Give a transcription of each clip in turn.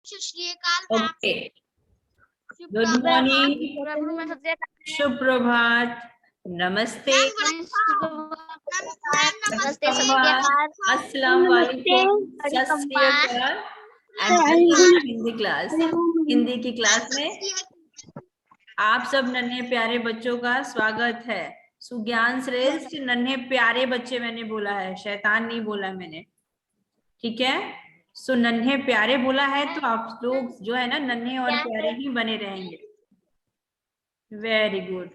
Okay, good morning, शुभ प्रभात, नमस्ते, नमस्ते अस्सलाम वालेकुम, सत श्री अकाल and welcome Hindi class. Hindi की क्लास में आप सब नन्हे प्यारे बच्चों का स्वागत है। सुज्ञान श्रेष्ठ नन्हे प्यारे बच्चे मैंने बोला है, शैतान नहीं बोला मैंने, ठीक है। सो नन्हे प्यारे बोला है तो आप लोग जो है ना नन्हे और प्यारे ही बने रहेंगे। Very good.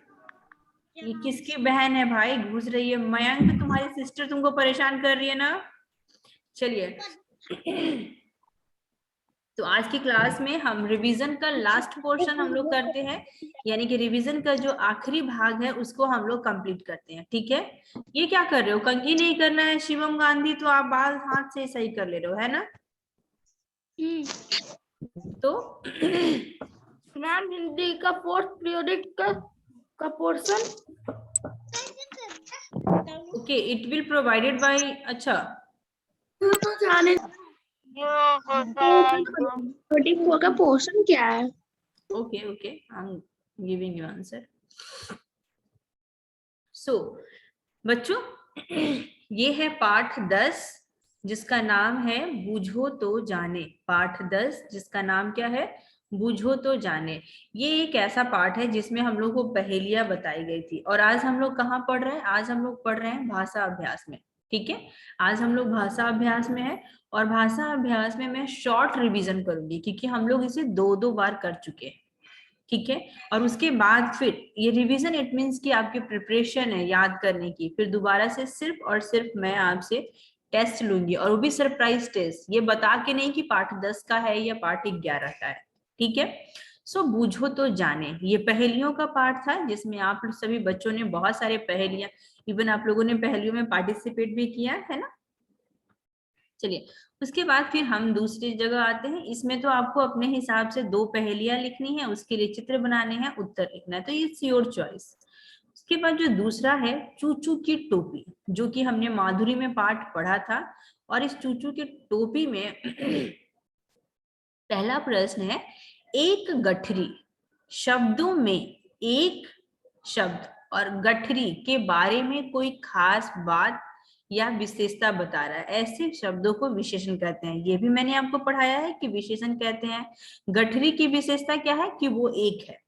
ये किसकी बहन है भाई, घुस रही है? मयंक, तुम्हारी सिस्टर तुमको परेशान कर रही है ना? चलिए तो आज की क्लास में हम रिवीजन का लास्ट पोर्शन हम लोग करते हैं, यानी कि रिवीजन का जो आखिरी भाग है उसको हम लोग कंप्लीट करते हैं, ठीक है। ये क्या कर रहे हो, कंघी नहीं करना है शिवम गांधी, तो आप बाल हाथ से सही कर ले रहे हो, है ना? तो मैम हिंदी का फोर्थ पीरियड का portion okay, it will provided by, अच्छा तो जाने 34 का पोर्शन क्या है? Okay okay, I am giving you answer. So बच्चों, ये है पाठ 10 जिसका नाम है बूझो तो जाने। पाठ 10 जिसका नाम क्या है, बूझो तो जाने। ये एक ऐसा पाठ है जिसमें हम लोग को पहेलियां बताई गई थी। और आज हम लोग कहाँ पढ़ रहे हैं? आज हम लोग पढ़ रहे हैं भाषा अभ्यास में, ठीक है। आज हम लोग भाषा अभ्यास में है और भाषा अभ्यास में मैं शॉर्ट रिवीजन करूंगी क्योंकि हम लोग इसे दो दो बार कर चुके हैं, ठीक है। और उसके बाद फिर ये रिवीजन, इट मींस कि आपकी प्रिपरेशन है याद करने की। फिर दोबारा से सिर्फ और सिर्फ मैं आपसे टेस्ट लूंगी, और वो भी सरप्राइज टेस्ट, ये बता के नहीं कि पाठ 10 का है या पाठ 11 का है, ठीक है। सो बूझो तो जाने, ये पहेलियों का पाठ था जिसमें आप सभी बच्चों ने बहुत सारे पहेलियां, इवन आप लोगों ने पहेलियों में पार्टिसिपेट भी किया है ना। चलिए, उसके बाद फिर हम दूसरी जगह आते हैं। इसमें तो आपको अपने हिसाब से 2 पहेलियां लिखनी है, उसके लिए चित्र बनाने हैं, उत्तर लिखना है, तो इट्स योर चॉइस। उसके बाद जो दूसरा है चूचू की टोपी, जो कि हमने माधुरी में पाठ पढ़ा था। और इस चूचू की टोपी में पहला प्रश्न है, एक गठरी, शब्दों में एक शब्द और गठरी के बारे में कोई खास बात या विशेषता बता रहा है, ऐसे शब्दों को विशेषण कहते हैं। ये भी मैंने आपको पढ़ाया है कि विशेषण कहते हैं। गठरी की विशेषता क्या है कि वो एक है,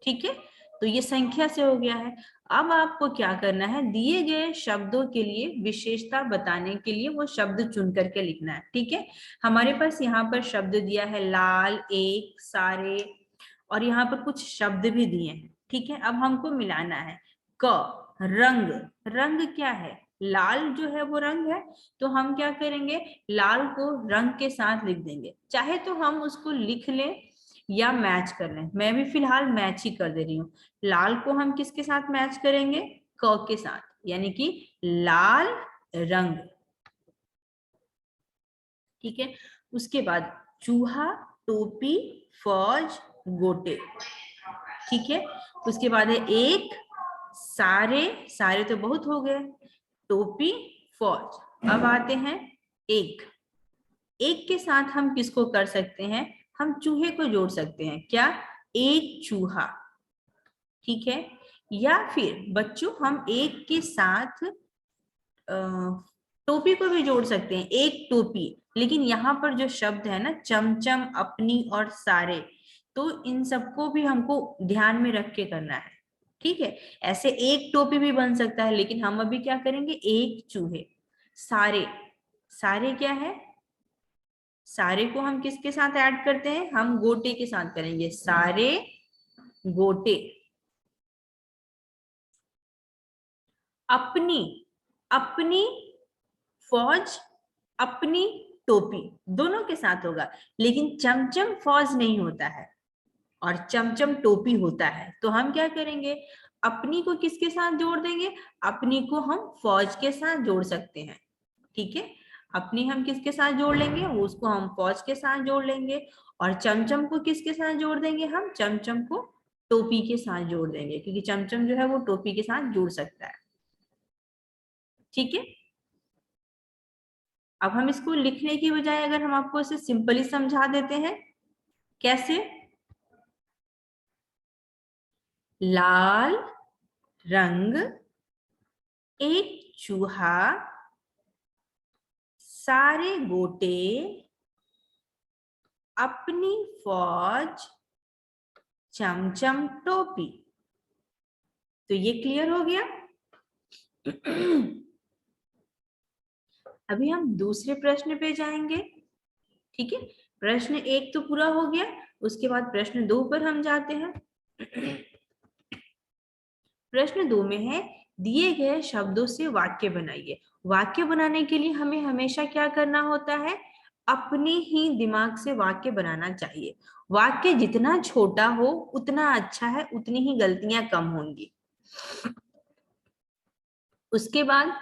ठीक है। तो ये संख्या से हो गया है। अब आपको क्या करना है, दिए गए शब्दों के लिए विशेषता बताने के लिए वो शब्द चुन करके लिखना है, ठीक है। हमारे पास यहाँ पर शब्द दिया है लाल, एक, सारे, और यहाँ पर कुछ शब्द भी दिए हैं, ठीक है। अब हमको मिलाना है। क, रंग, रंग क्या है, लाल जो है वो रंग है, तो हम क्या करेंगे, लाल को रंग के साथ लिख देंगे। चाहे तो हम उसको लिख लें या मैच कर लें, मैं भी फिलहाल मैच ही कर दे रही हूँ। लाल को हम किसके साथ मैच करेंगे, क के साथ, यानी कि लाल रंग, ठीक है। उसके बाद चूहा, टोपी, फौज, गोटे, ठीक है। उसके बाद है एक, सारे, सारे तो बहुत हो गए, टोपी, फौज। अब आते हैं एक, एक के साथ हम किसको कर सकते हैं, हम चूहे को जोड़ सकते हैं, क्या, एक चूहा, ठीक है। या फिर बच्चों हम एक के साथ टोपी को भी जोड़ सकते हैं, एक टोपी। लेकिन यहाँ पर जो शब्द है ना, चमचम, अपनी और सारे, तो इन सबको भी हमको ध्यान में रख के करना है, ठीक है। ऐसे एक टोपी भी बन सकता है, लेकिन हम अभी क्या करेंगे, एक चूहे। सारे, सारे क्या है, सारे को हम किसके साथ ऐड करते हैं, हम गोटे के साथ करेंगे, सारे गोटे। अपनी, अपनी फौज, अपनी टोपी, दोनों के साथ होगा। लेकिन चमचम फौज नहीं होता है और चमचम टोपी होता है, तो हम क्या करेंगे, अपनी को किसके साथ जोड़ देंगे, अपनी को हम फौज के साथ जोड़ सकते हैं, ठीक है। अपनी हम किसके साथ जोड़ लेंगे, उसको हम फौज के साथ जोड़ लेंगे। और चमचम को किसके साथ जोड़ देंगे, हम चमचम को टोपी के साथ जोड़ देंगे, क्योंकि चमचम जो है वो टोपी के साथ जुड़ सकता है, ठीक है। अब हम इसको लिखने की बजाय अगर हम आपको इसे सिंपली समझा देते हैं, कैसे? लाल रंग एक चूहा, सारे गोटे अपनी फौज, चमचम टोपी। तो ये क्लियर हो गया। अभी हम दूसरे प्रश्न पे जाएंगे। ठीक है, प्रश्न 1 तो पूरा हो गया, उसके बाद प्रश्न 2 पर हम जाते हैं। प्रश्न 2 में है, दिए गए शब्दों से वाक्य बनाइए। वाक्य बनाने के लिए हमें हमेशा क्या करना होता है? अपने ही दिमाग से वाक्य बनाना चाहिए। वाक्य जितना छोटा हो उतना अच्छा है, उतनी ही गलतियां कम होंगी। उसके बाद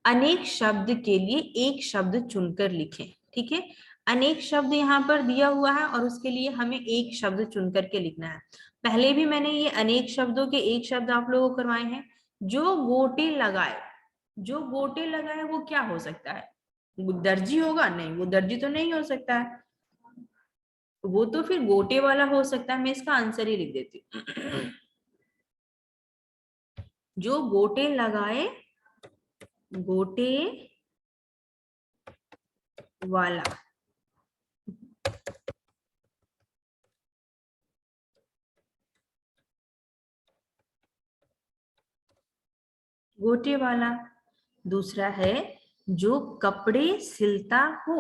अनेक शब्द के लिए एक शब्द चुनकर लिखें। ठीक है, अनेक शब्द यहाँ पर दिया हुआ है और उसके लिए हमें एक शब्द चुनकर के लिखना है। पहले भी मैंने ये अनेक शब्दों के एक शब्द आप लोगों को करवाए हैं। जो गोटे लगाए, जो गोटे लगाए वो क्या हो सकता है? वो दर्जी होगा? नहीं, वो दर्जी तो नहीं हो सकता है, वो तो फिर गोटे वाला हो सकता है। मैं इसका आंसर ही लिख देती हूँ। जो गोटे लगाए, गोटे वाला। गोटे वाला। दूसरा है जो कपड़े सिलता हो,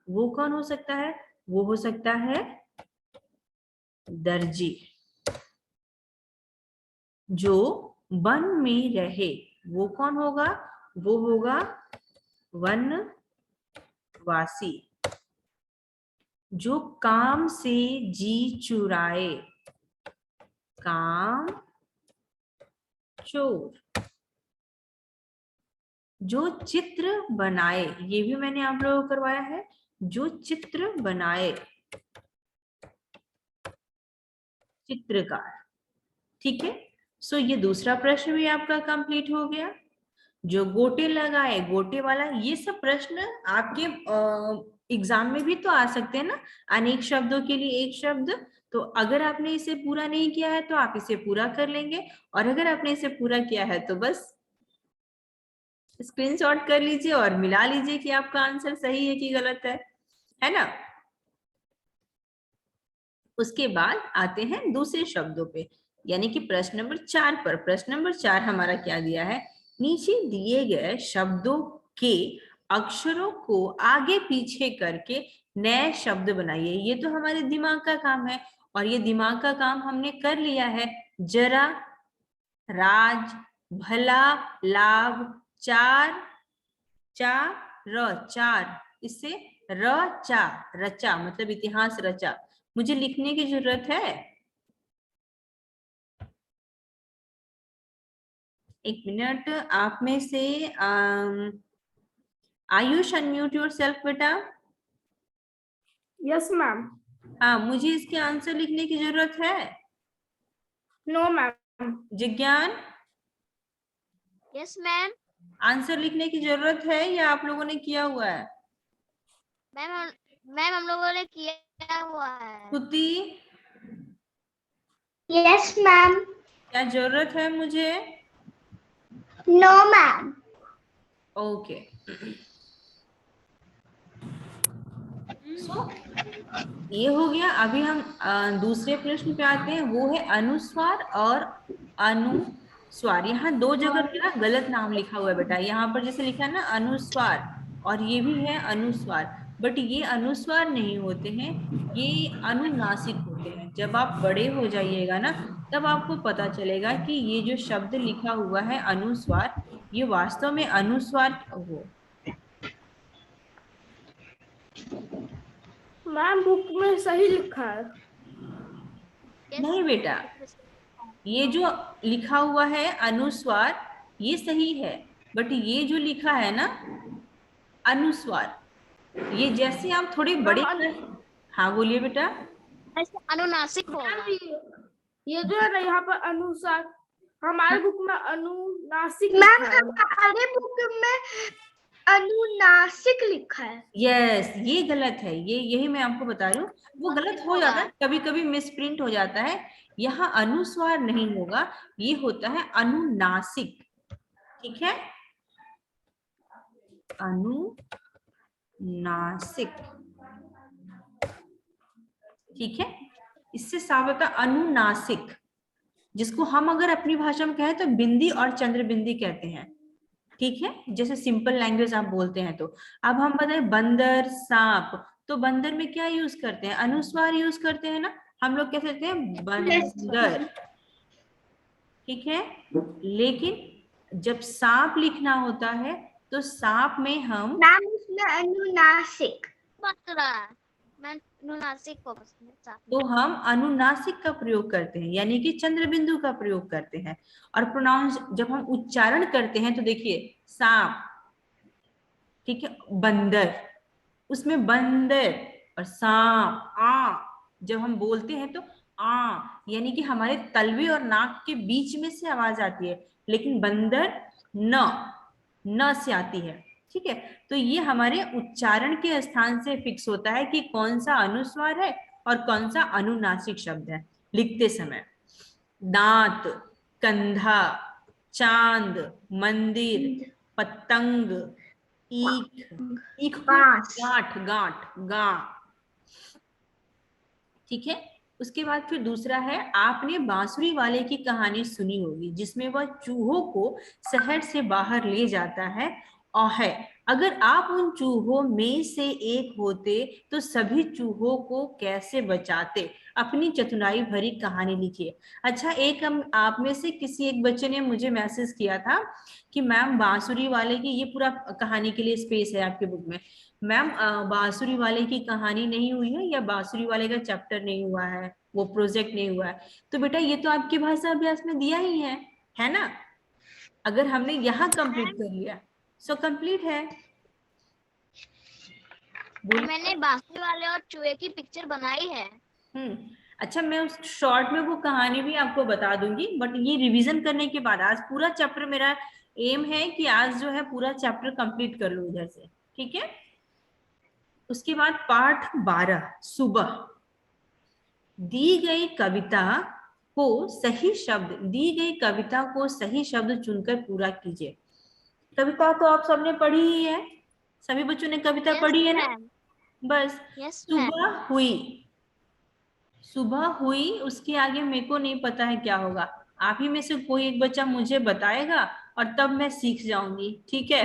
वो कौन हो सकता है? वो हो सकता है दर्जी। जो वन में रहे, वो कौन होगा? वो होगा वनवासी। जो काम से जी चुराए, काम चोर। जो चित्र बनाए, ये भी मैंने आप लोगों को करवाया है। जो चित्र बनाए, चित्रकार। ठीक है, सो ये दूसरा प्रश्न भी आपका कंप्लीट हो गया। जो गोटे लगाए, गोटे वाला, ये सब प्रश्न आपके एग्जाम में भी तो आ सकते हैं ना। अनेक शब्दों के लिए एक शब्द। तो अगर आपने इसे पूरा नहीं किया है तो आप इसे पूरा कर लेंगे, और अगर आपने इसे पूरा किया है तो बस स्क्रीनशॉट कर लीजिए और मिला लीजिए कि आपका आंसर सही है कि गलत है ना। उसके बाद आते हैं दूसरे शब्दों पे, यानी कि प्रश्न नंबर 4 पर। प्रश्न नंबर 4 हमारा क्या दिया है? नीचे दिए गए शब्दों के अक्षरों को आगे पीछे करके नए शब्द बनाइए। ये तो हमारे दिमाग का काम है, और ये दिमाग का काम हमने कर लिया है। जरा, राज, भला, लाभ, चार, चार, इससे रचा, रचा मतलब इतिहास रचा। मुझे लिखने की जरूरत है? एक मिनट, आप में से आयुष अनम्यूट योर सेल्फ बेटा। Yes ma'am. हाँ, मुझे इसके आंसर लिखने की जरूरत है। No ma'am. Jigyan, yes ma'am. Answer लिखने की जरूरत है या आप लोगों ने किया हुआ है? मैम हम लोगों ने किया हुआ है। श्रुति, यस मैम। क्या जरूरत है मुझे? No ma'am. ओके। सो ये हो गया। अभी हम दूसरे प्रश्न पे आते हैं, वो है अनुस्वार और अनुस्वार। यहाँ दो जगह ना गलत नाम लिखा हुआ है बेटा। यहाँ पर जैसे लिखा है ना अनुस्वार, और ये भी है अनुस्वार, बट ये अनुस्वार नहीं होते हैं, ये अनुनासिक होते हैं। जब आप बड़े हो जाइएगा ना, तब आपको पता चलेगा कि ये जो शब्द लिखा हुआ है अनुस्वार, ये वास्तव में अनुस्वार हो। मैम बुक में सही लिखा है। नहीं बेटा, ये जो लिखा हुआ है अनुस्वार, ये सही है, बट ये जो लिखा है ना अनुस्वार, ये जैसे आप थोड़े बड़े। हाँ बोलिए बेटा। ऐसे अनुनासिक होगा। ये जो है ना यहाँ पर हमारे बुक में अनुनासिक। मैम हमारे बुक में अनुनासिक लिखा है। यस, ये गलत है, ये यही मैं आपको बता रही हूँ, वो गलत हो जाता है, कभी कभी मिस प्रिंट हो जाता है। यहाँ अनुस्वार नहीं होगा, ये होता है अनुनासिक। ठीक है, अनुनासिक। ठीक है, इससे साफ होता है अनुनासिक, जिसको हम अगर अपनी भाषा में कहें तो बिंदी और चंद्र बिंदी कहते हैं। ठीक है, जैसे सिंपल लैंग्वेज आप बोलते हैं तो। अब हम बताएं बंदर, सांप, तो बंदर में क्या यूज करते हैं? अनुस्वार यूज करते हैं ना, हम लोग कह सकते हैं बंदर। ठीक है, लेकिन जब सांप लिखना होता है तो सांप में हम मैम इसमें अनुनासिक बच रहा है, मैं अनुनासिक को तो हम अनुनासिक का प्रयोग करते हैं, यानी कि चंद्र बिंदु का प्रयोग करते हैं। और प्रोनाउंस जब हम उच्चारण करते हैं तो देखिए सांप, ठीक है, बंदर, उसमें बंदर और सांप, आ, जब हम बोलते हैं तो आ, यानी कि हमारे तलवे और नाक के बीच में से आवाज आती है, लेकिन बंदर न से आती है। ठीक है, तो ये हमारे उच्चारण के स्थान से फिक्स होता है कि कौन सा अनुस्वार है और कौन सा अनुनासिक शब्द है लिखते समय। दांत, कंधा, चांद, मंदिर, पतंग, ईख, ईख को गांठ, गांठ, गा। ठीक है, उसके बाद फिर दूसरा है, आपने बांसुरी वाले की कहानी सुनी होगी, जिसमें वह चूहों को शहर से बाहर ले जाता है और है, अगर आप उन चूहों में से एक होते तो सभी चूहों को कैसे बचाते? अपनी चतुराई भरी कहानी लिखिए। अच्छा, एक आप में से किसी एक बच्चे ने मुझे मैसेज किया था कि मैम बांसुरी वाले की, ये पूरा कहानी के लिए स्पेस है आपके बुक में, मैम बांसुरी वाले की कहानी नहीं हुई है या बांसुरी वाले का चैप्टर नहीं हुआ है, वो प्रोजेक्ट नहीं हुआ है। तो बेटा ये तो आपकी भाषा अभ्यास में दिया ही है ना? अगर हमने यहाँ कंप्लीट कर लिया सो कंप्लीट है। मैंने बांसुरी वाले और चूहे की पिक्चर बनाई है। अच्छा, मैं उस शॉर्ट में वो कहानी भी आपको बता दूंगी, बट ये रिवीजन करने के बाद, आज पूरा चैप्टर मेरा एम है कि आज जो है पूरा चैप्टर कंप्लीट कर लूं इधर से। ठीक है, उसके बाद पाठ 12 सुबह, दी गई कविता को सही शब्द, दी गई कविता को सही शब्द चुनकर पूरा कीजिए। कविता तो आप सबने पढ़ी ही है, सभी बच्चों ने कविता पढ़ी है ना? बस सुबह हुई, सुबह हुई, उसके आगे मेरे को नहीं पता है क्या होगा, आप ही में से कोई एक बच्चा मुझे बताएगा और तब मैं सीख जाऊंगी। ठीक है,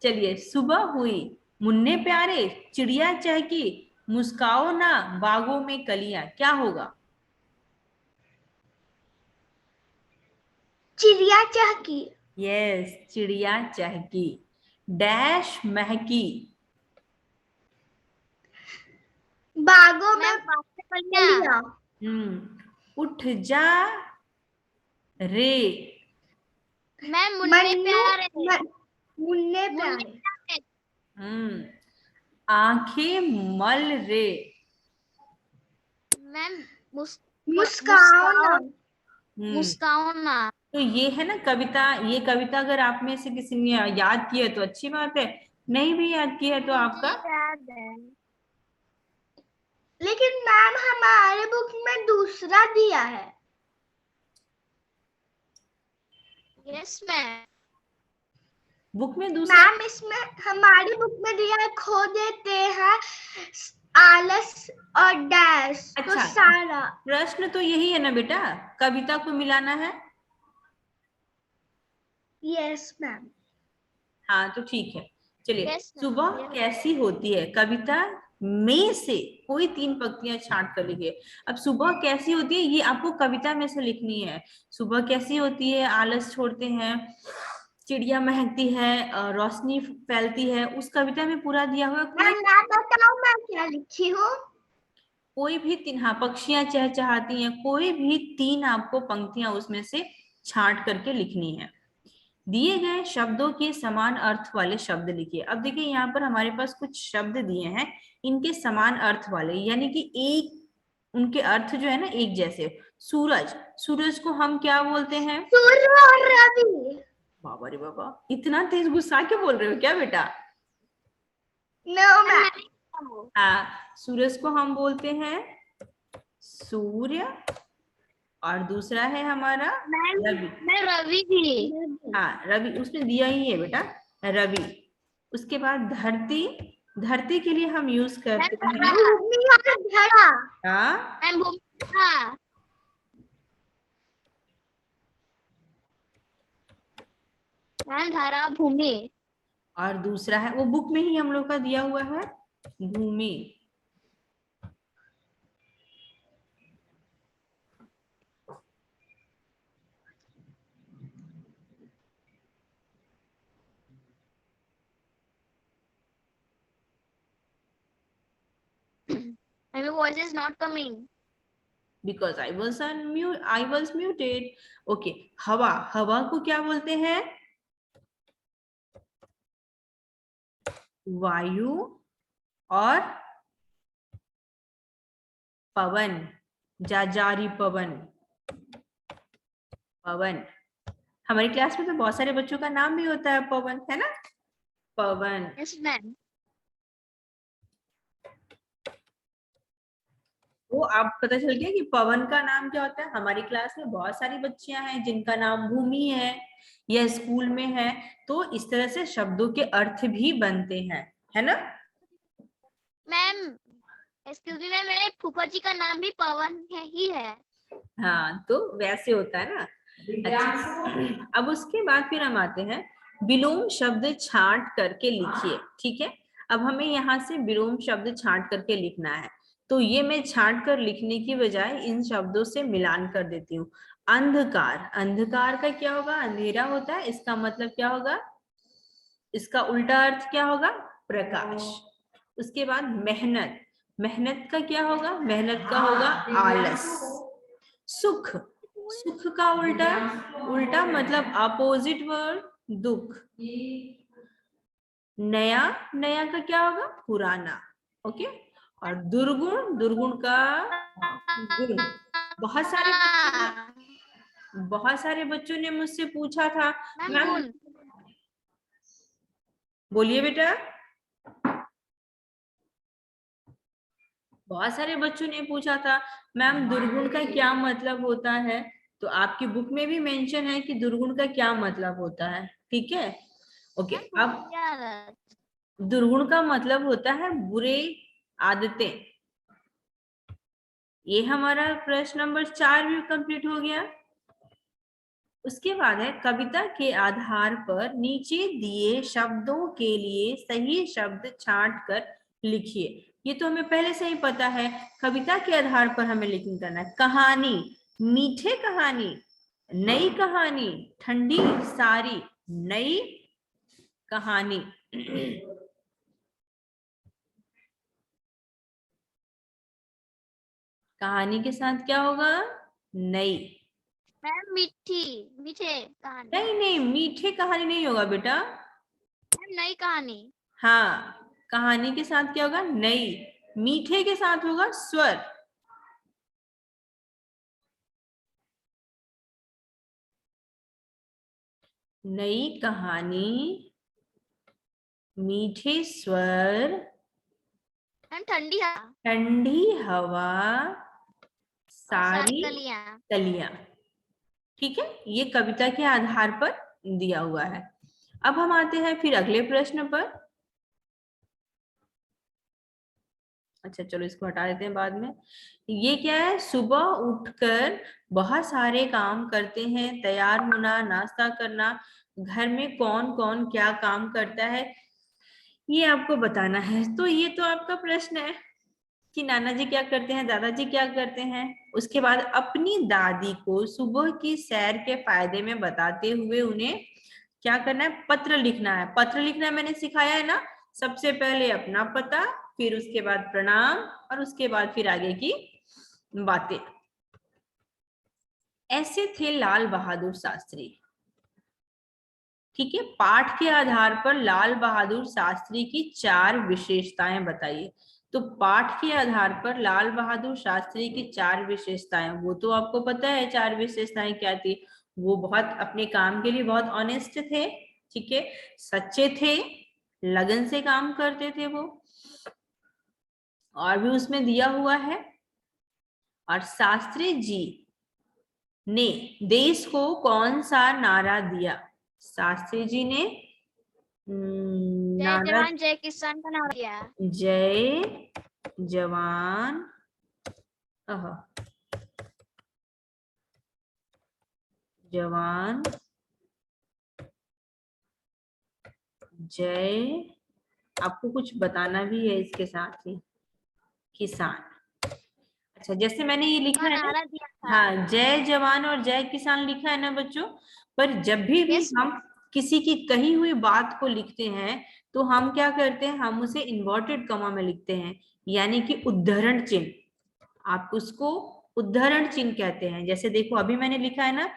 चलिए, सुबह हुई, मुन्ने प्यारे, चिड़िया चहकी, मुस्काओ ना बागों में कलियां, क्या होगा? चिड़िया चहकी। यस, चिड़िया चहकी। डैश महकी, बागों में कलियां। उठ जा रे, मैं मुन्ने प्यारे, मुन्ने प्यारे। आंखें मल रे, मैं मुस्काओ ना, मुस्काओ ना। तो ये है ना कविता, ये कविता अगर आप में से किसी ने याद की है तो अच्छी बात है, नहीं भी याद की है तो आपका याद है। लेकिन मैम हमारे बुक में दूसरा दिया है। यस मैम, बुक में दूसरा, मैम इसमें हमारी बुक में दिया है, खो देते हैं आलस और डैश। अच्छा, तो सारा प्रश्न तो यही है ना बेटा, कविता को मिलाना है। Yes ma'am. हाँ तो ठीक है, चलिए, सुबह कैसी होती है, कविता में से कोई 3 पंक्तियां छांट कर लिखिए। अब सुबह कैसी होती है ये आपको कविता में से लिखनी है। सुबह कैसी होती है, आलस छोड़ते हैं, चिड़िया महकती है, रोशनी फैलती है, उस कविता में पूरा दिया हुआ। मैं बताऊं मैं क्या लिखी हूँ? कोई भी 3, हाँ, पक्षियां चहचहाती हैं, कोई भी 3 आपको पंक्तियां उसमें से छांट करके लिखनी है। दिए गए शब्दों के समान अर्थ वाले शब्द लिखिए। अब देखिए यहाँ पर हमारे पास कुछ शब्द दिए हैं, इनके समान अर्थ वाले, यानी कि एक, उनके अर्थ जो है ना एक जैसे। सूरज, सूरज को हम क्या बोलते हैं? सूर्य और रवि। बाबा रे बाबा, इतना तेज गुस्सा के बोल रहे हो क्या बेटा? No ma'am. हाँ, सूरज को हम बोलते हैं सूर्य, और दूसरा है हमारा रवि। मैं रवि थी। हाँ, रवि उसमें दिया ही है बेटा, रवि। उसके बाद धरती, धरती के लिए हम यूज करते हैं धरा। हाँ, मैम भूमि। मैम धरा भूमि। और दूसरा है वो बुक में ही हम लोग का दिया हुआ है, भूमि। My voice is not coming. Because I was muted. Okay, हवा, हवा को क्या बोलते हैं? वायु और पवन, जाजारी पवन, पवन। हमारी क्लास में तो बहुत सारे बच्चों का नाम भी होता है पवन, है ना? पवन। Yes, ma'am. वो आप पता चल गया कि पवन का नाम क्या होता है? हमारी क्लास में बहुत सारी बच्चियां हैं जिनका नाम भूमि है या स्कूल में है, तो इस तरह से शब्दों के अर्थ भी बनते हैं, है ना? मैम एक्सक्यूज मी मैम, मेरे फूफा जी का नाम भी पवन ही है। हाँ, तो वैसे होता है ना। अच्छा, अब उसके बाद फिर हम आते हैं विलोम शब्द छांट करके लिखिए। ठीक है, अब हमें यहाँ से विलोम शब्द छांट करके लिखना है, तो ये मैं छांट कर लिखने की बजाय इन शब्दों से मिलान कर देती हूँ। अंधकार, अंधकार का क्या होगा? अंधेरा होता है, इसका मतलब क्या होगा? इसका उल्टा अर्थ क्या होगा? प्रकाश। उसके बाद मेहनत, मेहनत का क्या होगा? मेहनत का होगा आलस। सुख, सुख का उल्टा, उल्टा मतलब अपोजिट वर्ड दुख। नया, नया का क्या होगा? पुराना। ओके, और दुर्गुण, दुर्गुण का गुण। बहुत सारे बच्चों ने, बहुत सारे बच्चों ने मुझसे पूछा था मैम, बोलिए बेटा। बहुत सारे बच्चों ने पूछा था मैम दुर्गुण का क्या मतलब होता है, तो आपकी बुक में भी मेंशन है कि दुर्गुण का क्या मतलब होता है। ठीक है, ओके। अब दुर्गुण का मतलब होता है बुरे आदतें। ये हमारा प्रश्न नंबर 4 भी कंप्लीट हो गया। उसके बाद है कविता के आधार पर नीचे दिए शब्दों के लिए सही शब्द छांट कर लिखिए। ये तो हमें पहले से ही पता है, कविता के आधार पर हमें लिखना करना है। कहानी, मीठे कहानी, नई कहानी, ठंडी सारी, नई कहानी। कहानी के साथ क्या होगा? नई। मैम मीठी, मीठे कहानी। नहीं नहीं, मीठे कहानी नहीं होगा बेटा। मैम नई कहानी। हाँ, कहानी के साथ क्या होगा? नई। मीठे के साथ होगा स्वर। नई कहानी, मीठे स्वर, मैम ठंडी हवा, ठंडी हवा, सारी कलियां। कलियां। ठीक है, ये कविता के आधार पर दिया हुआ है। अब हम आते हैं फिर अगले प्रश्न पर। अच्छा चलो, इसको हटा देते हैं बाद में। ये क्या है? सुबह उठकर बहुत सारे काम करते हैं, तैयार होना, नाश्ता करना, घर में कौन कौन क्या काम करता है ये आपको बताना है। तो ये तो आपका प्रश्न है कि नाना जी क्या करते हैं, दादाजी क्या करते हैं। उसके बाद अपनी दादी को सुबह की सैर के फायदे में बताते हुए उन्हें क्या करना है? पत्र लिखना है। पत्र लिखना मैंने सिखाया है ना। सबसे पहले अपना पता, फिर उसके बाद प्रणाम, और उसके बाद फिर आगे की बातें। ऐसे थे लाल बहादुर शास्त्री। ठीक है, पाठ के आधार पर लाल बहादुर शास्त्री की 4 विशेषताएं बताइए। तो पाठ के आधार पर लाल बहादुर शास्त्री की 4 विशेषताएं, वो तो आपको पता है 4 विशेषताएं क्या थी। वो बहुत अपने काम के लिए बहुत ऑनेस्ट थे, ठीक है, सच्चे थे, लगन से काम करते थे वो, और भी उसमें दिया हुआ है। और शास्त्री जी ने देश को कौन सा नारा दिया? शास्त्री जी ने जय नारा जवान जय किसान का नारा दिया। जय जवान जवान जय, आपको कुछ बताना भी है इसके साथ ही, किसान। अच्छा, जैसे मैंने ये लिखा है ना, नारा दिया था। हाँ, जय जवान और जय किसान लिखा है ना बच्चों, पर जब भी Yes, हम किसी की कही हुई बात को लिखते हैं तो हम क्या करते हैं, हम उसे इन्वर्टेड कॉमा में लिखते हैं, यानी कि उद्धरण चिन्ह। आप उसको उद्धरण चिन्ह कहते हैं। जैसे देखो अभी मैंने लिखा है ना,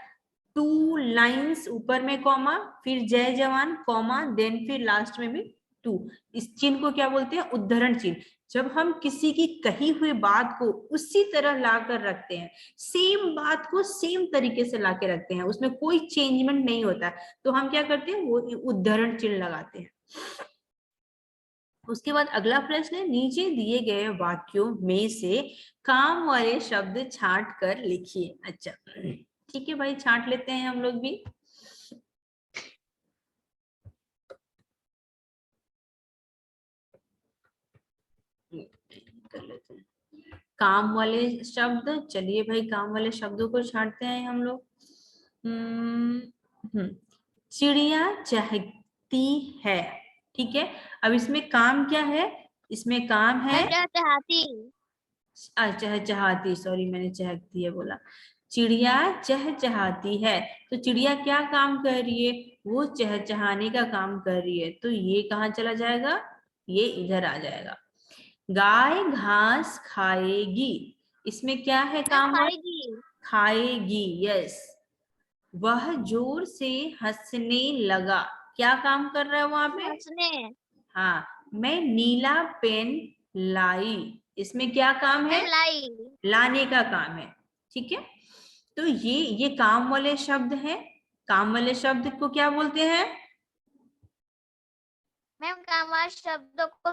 2 लाइंस ऊपर में कॉमा, फिर जय जवान कॉमा, देन फिर लास्ट में भी 2। इस चिन्ह को क्या बोलते हैं? उद्धरण चिन्ह। जब हम किसी की कही हुई बात को उसी तरह लाकर रखते हैं, सेम बात को सेम तरीके से लाके रखते हैं, उसमें कोई चेंजमेंट नहीं होता, तो हम क्या करते हैं? वो उद्धरण चिन्ह लगाते हैं। उसके बाद अगला प्रश्न है, नीचे दिए गए वाक्यों में से काम वाले शब्द छांट कर लिखिए। अच्छा, ठीक है भाई, छांट लेते हैं हम लोग भी। कर लेते हैं काम वाले शब्द। चलिए भाई, काम वाले शब्दों को छांटते हैं हम लोग। चिड़िया चहकती है, ठीक है। अब इसमें काम क्या है? इसमें काम है चहचहाती। चहचहाती, सॉरी मैंने चहकती है बोला। चिड़िया चहचहाती है, तो चिड़िया क्या काम कर रही है? वो चहचहाने का काम कर रही है, तो ये कहाँ चला जाएगा? ये इधर आ जाएगा। गाय घास खाएगी, इसमें क्या है काम? खाएगी। खाएगी, यस। वह जोर से हंसने लगा, क्या काम कर रहा है वहां पे? हंसने। हाँ, मैं नीला पेन लाई, इसमें क्या काम है? लाई। लाने का काम है, ठीक है। तो ये काम वाले शब्द हैं। काम वाले शब्द को क्या बोलते हैं? मैम काम वाले शब्दों को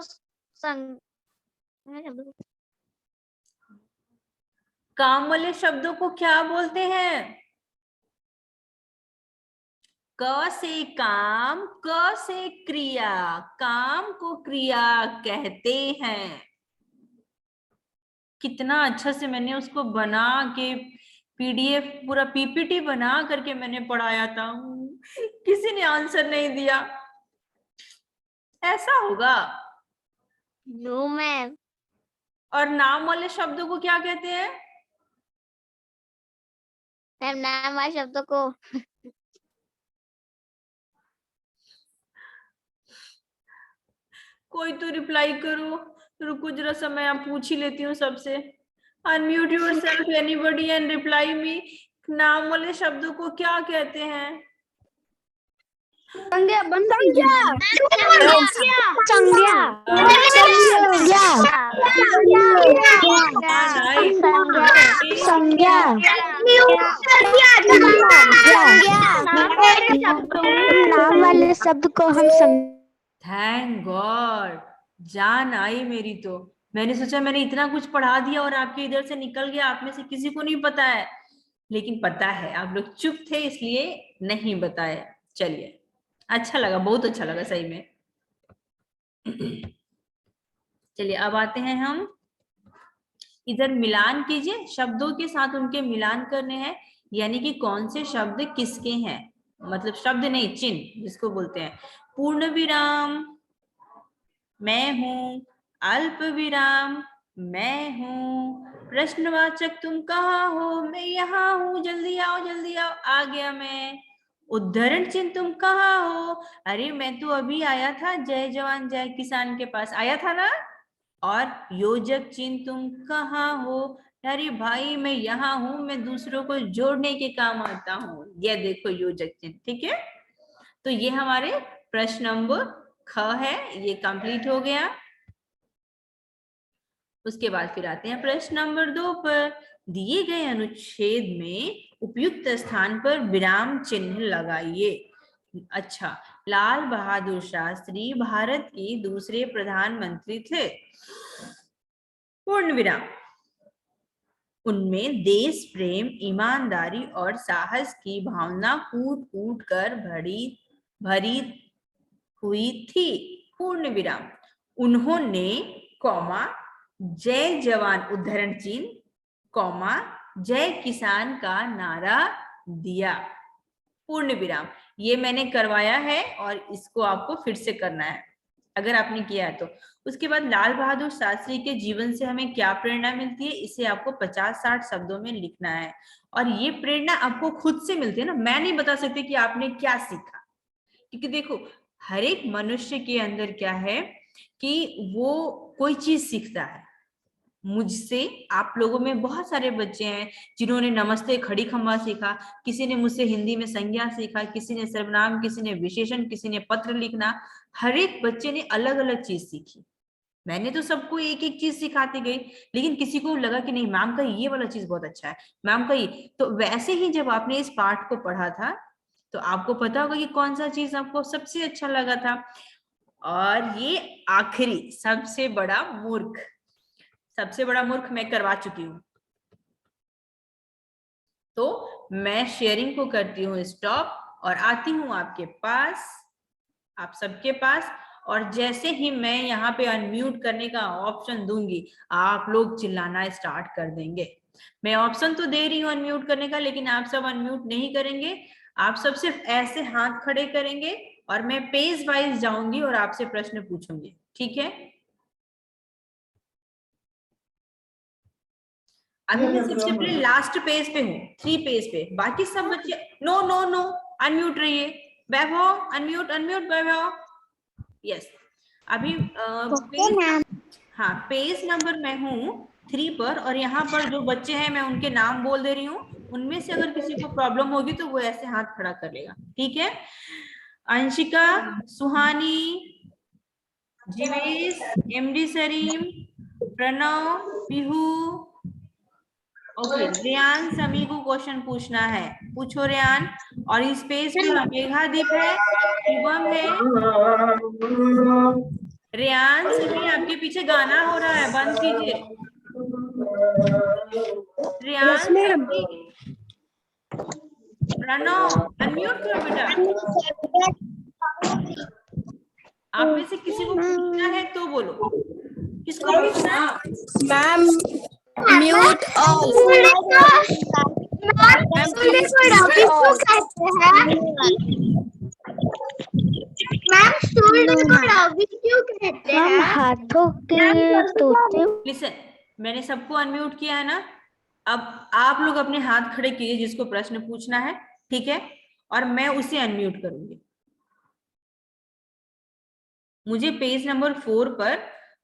काम वाले शब्दों को क्या बोलते हैं? क से काम, क से क्रिया, काम को क्रिया कहते हैं। कितना अच्छा से मैंने उसको बना के पीडीएफ पूरा पीपीटी बना करके मैंने पढ़ाया था, किसी ने आंसर नहीं दिया। ऐसा होगा? No ma'am. और नाम वाले शब्दों को क्या कहते हैं? मैम नाम वाले शब्दों को कोई तो रिप्लाई करो, रुको जरा सा, मैं पूछ ही लेती हूँ सबसे। Unmute yourself anybody and reply me. नाम वाले शब्दों को क्या कहते हैं? संज्ञा। नाम वाले शब्द को हम थैंक गॉड, जान आई मेरी। तो मैंने सोचा मैंने इतना कुछ पढ़ा दिया और आपके इधर से निकल गया, आप में से किसी को नहीं पता है, लेकिन पता है, आप लोग चुप थे इसलिए नहीं बताए। चलिए, अच्छा लगा, बहुत अच्छा लगा सही में। चलिए अब आते हैं हम इधर, मिलान कीजिए, शब्दों के साथ उनके मिलान करने हैं, यानी कि कौन से शब्द किसके हैं, मतलब शब्द नहीं, चिन्ह जिसको बोलते हैं। पूर्ण विराम मैं हूं, अल्प विराम मैं हूं, प्रश्नवाचक तुम कहाँ हो, मैं यहाँ हूं, जल्दी आओ जल्दी आओ, आ गया मैं। उद्धरण चिन्ह तुम कहाँ हो, अरे मैं तो अभी आया था जय जवान जय किसान के पास, आया था ना। और योजक चिन्ह तुम कहाँ हो, अरे भाई मैं यहाँ हूं, मैं दूसरों को जोड़ने के काम आता हूँ, ये देखो योजक चिन्ह, ठीक है। तो ये हमारे प्रश्न नंबर ख है, ये कंप्लीट हो गया। उसके बाद फिर आते हैं प्रश्न नंबर 2 पर। दिए गए अनुच्छेद में उपयुक्त स्थान पर विराम चिन्ह लगाइए। अच्छा, लाल बहादुर शास्त्री भारत के दूसरे प्रधानमंत्री थे। पूर्ण विराम। उनमें देश प्रेम, ईमानदारी और साहस की भावना कूट कूट कर भरी हुई थी। पूर्ण विराम। उन्होंने कॉमा जय जवान उद्धरण चिन्ह कॉमा जय किसान का नारा दिया। पूर्ण विराम। ये मैंने करवाया है और इसको आपको फिर से करना है अगर आपने किया है तो। उसके बाद लाल बहादुर शास्त्री के जीवन से हमें क्या प्रेरणा मिलती है, इसे आपको 50-60 शब्दों में लिखना है। और ये प्रेरणा आपको खुद से मिलती है ना, मैं नहीं बता सकती कि आपने क्या सीखा, क्योंकि देखो हर एक मनुष्य के अंदर क्या है कि वो कोई चीज सीखता है। मुझसे आप लोगों में बहुत सारे बच्चे हैं जिन्होंने नमस्ते खड़ी खम्बा सीखा, किसी ने मुझसे हिंदी में संज्ञा सीखा, किसी ने सर्वनाम, किसी ने विशेषण, किसी ने पत्र लिखना। हर एक बच्चे ने अलग अलग चीज सीखी। मैंने तो सबको एक एक चीज सिखाती गई, लेकिन किसी को लगा कि नहीं मैम का ये वाला चीज बहुत अच्छा है, मैम का ये। तो वैसे ही जब आपने इस पाठ को पढ़ा था तो आपको पता होगा कि कौन सा चीज आपको सबसे अच्छा लगा था। और ये आखिरी सबसे बड़ा मूर्ख मैं करवा चुकी हूँ। तो मैं शेयरिंग को करती हूँ स्टॉप और आती हूँ आपके पास, आप सबके पास। और जैसे ही मैं यहाँ पे अनम्यूट करने का ऑप्शन दूंगी आप लोग चिल्लाना स्टार्ट कर देंगे। मैं ऑप्शन तो दे रही हूँ अनम्यूट करने का, लेकिन आप सब अनम्यूट नहीं करेंगे। आप सब सिर्फ ऐसे हाथ खड़े करेंगे और मैं पेज वाइज जाऊंगी और आपसे प्रश्न पूछूंगी, ठीक है? अभी मैं सबसे पहले लास्ट पेज पे हूँ, 3 पेज पे। बाकी सब बच्चे नो नो नो अनम्यूट रहिए। वैभव अनम्यूट वैभव। यस। अभी हाँ पेज नंबर मैं हूँ 3 पर, और यहाँ पर जो बच्चे हैं मैं उनके नाम बोल दे रही हूँ। उनमें से अगर किसी को प्रॉब्लम होगी तो वो ऐसे हाथ खड़ा कर लेगा, ठीक है? अंशिका, सुहानी, जीवेश, एमडी सरीम, प्रणव, पीहू। ओके रेयान, समी को क्वेश्चन पूछना है, पूछो रेयान। और इस पेज पे मेघादीप है, शिवम है। रेयान, समी आपके पीछे गाना हो रहा है, बंद कीजिए। रेयान, समी, प्रणव अनम्यूट करो बेटा। आप में से किसी को पूछना है तो बोलो, किसको पूछना है? Ma'am mute all. मैम हाथों के तोते। लिसन, मैंने सबको अनम्यूट किया है ना। अब आप लोग अपने हाथ खड़े कीजिए जिसको प्रश्न पूछना है, ठीक है? और मैं उसे अनम्यूट करूंगी। मुझे पेज नंबर 4 पर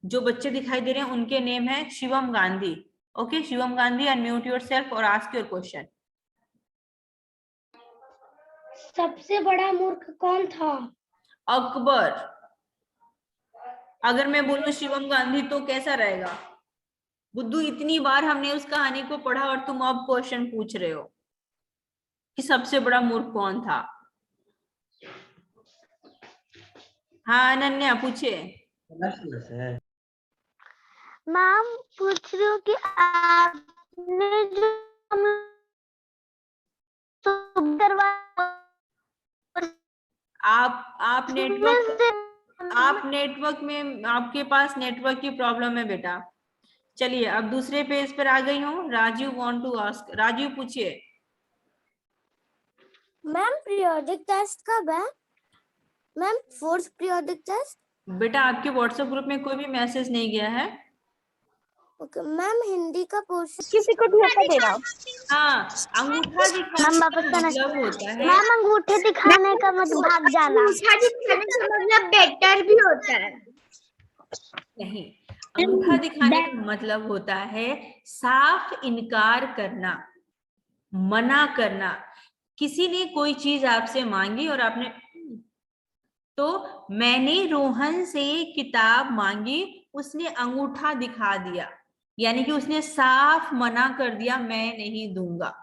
जो बच्चे दिखाई दे रहे हैं उनके नेम है Shivam Gandhi. Okay Shivam Gandhi, unmute yourself और आस्क योर क्वेश्चन। सबसे बड़ा मूर्ख कौन था? अकबर। अगर मैं बोलूं शिवम गांधी तो कैसा रहेगा? बुद्धू, इतनी बार हमने उस कहानी को पढ़ा और तुम अब क्वेश्चन पूछ रहे हो कि सबसे बड़ा मूर्ख कौन था। हाँ अनन्या पूछिए। मैम पूछ रही हूँ कि आपने जो आप नेटवर्क में, आपके पास नेटवर्क की प्रॉब्लम है बेटा। चलिए अब दूसरे पेज पर आ गई हूँ। Rajiv want to ask, Rajiv पूछिए। मैम पीरियोडिक टेस्ट कब है? Ma'am 4th periodic test. बेटा आपके व्हाट्सएप ग्रुप में कोई भी मैसेज नहीं गया है। ओके मैम हिंदी का पोर्शन किसी को धोखा दे रहा हूँ। हाँ अंगूठा दिखाने का मतलब होता है, मैम अंगूठे दिखाने का मतलब भाग जाना। अंगूठा दिखाने का मतलब बेटर भी होता है। नहीं, अंगूठा दिखाने का मतलब होता है साफ इनकार करना, मना करना। किसी ने कोई चीज आपसे मांगी और आपने, तो मैंने रोहन से किताब मांगी, उसने अंगूठा दिखा दिया, यानी कि उसने साफ मना कर दिया मैं नहीं दूंगा,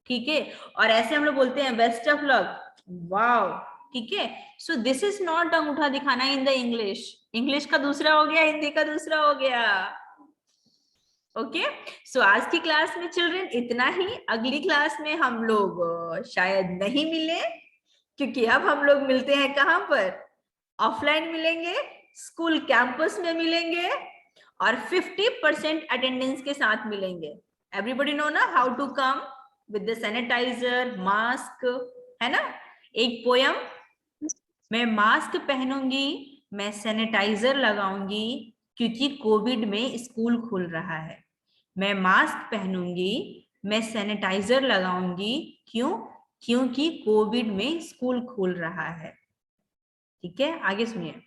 ठीक है? और ऐसे हम लोग बोलते हैं बेस्ट ऑफ लक, वाओ ठीक है। सो दिस इज नॉट अंगूठा दिखाना इन द इंग्लिश, इंग्लिश का दूसरा हो गया, हिंदी का दूसरा हो गया। ओके सो आज की क्लास में चिल्ड्रन इतना ही। अगली क्लास में हम लोग शायद नहीं मिले, क्योंकि अब हम लोग मिलते हैं कहाँ पर, ऑफलाइन मिलेंगे, स्कूल कैंपस में मिलेंगे और 50% अटेंडेंस के साथ मिलेंगे। एवरीबॉडी नो ना how to come with the sanitiser, mask, है ना। एक पोयम, मैं मास्क पहनूंगी, मैं सैनिटाइजर लगाऊंगी, क्योंकि कोविड में स्कूल खुल रहा है। मैं मास्क पहनूंगी, मैं सैनिटाइजर लगाऊंगी, क्यों? क्योंकि कोविड में स्कूल खुल रहा है। ठीक है, आगे सुनिए।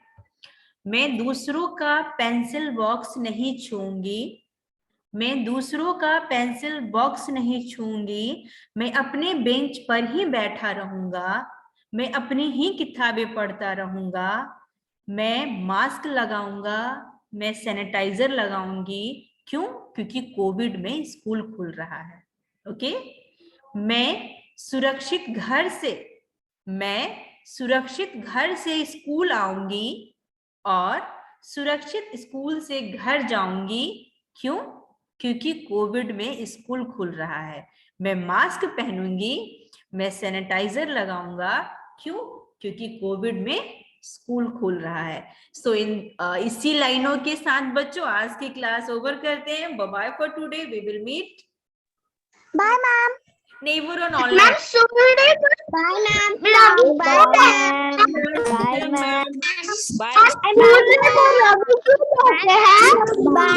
मैं दूसरों का पेंसिल बॉक्स नहीं छूंगी, मैं दूसरों का पेंसिल बॉक्स नहीं छूंगी, मैं अपने बेंच पर ही बैठा रहूंगा, मैं अपनी ही किताबें पढ़ता रहूंगा, मैं मास्क लगाऊंगा, मैं सैनिटाइजर लगाऊंगी, क्यों? क्योंकि कोविड में स्कूल खुल रहा है। ओके, मैं सुरक्षित घर से स्कूल आऊंगी और सुरक्षित स्कूल से घर जाऊंगी, क्यों? क्योंकि कोविड में स्कूल खुल रहा है। मैं मास्क पहनूंगी, मैं सैनिटाइजर लगाऊंगा, क्यों? क्योंकि कोविड में स्कूल खुल रहा है। सो इसी लाइनों के साथ बच्चों आज की क्लास ओवर करते हैं। Bye bye for today, we will meet. Bye ma'am. Never on online. Bye ma'am. Bye ma'am. Bye ma'am. Bye.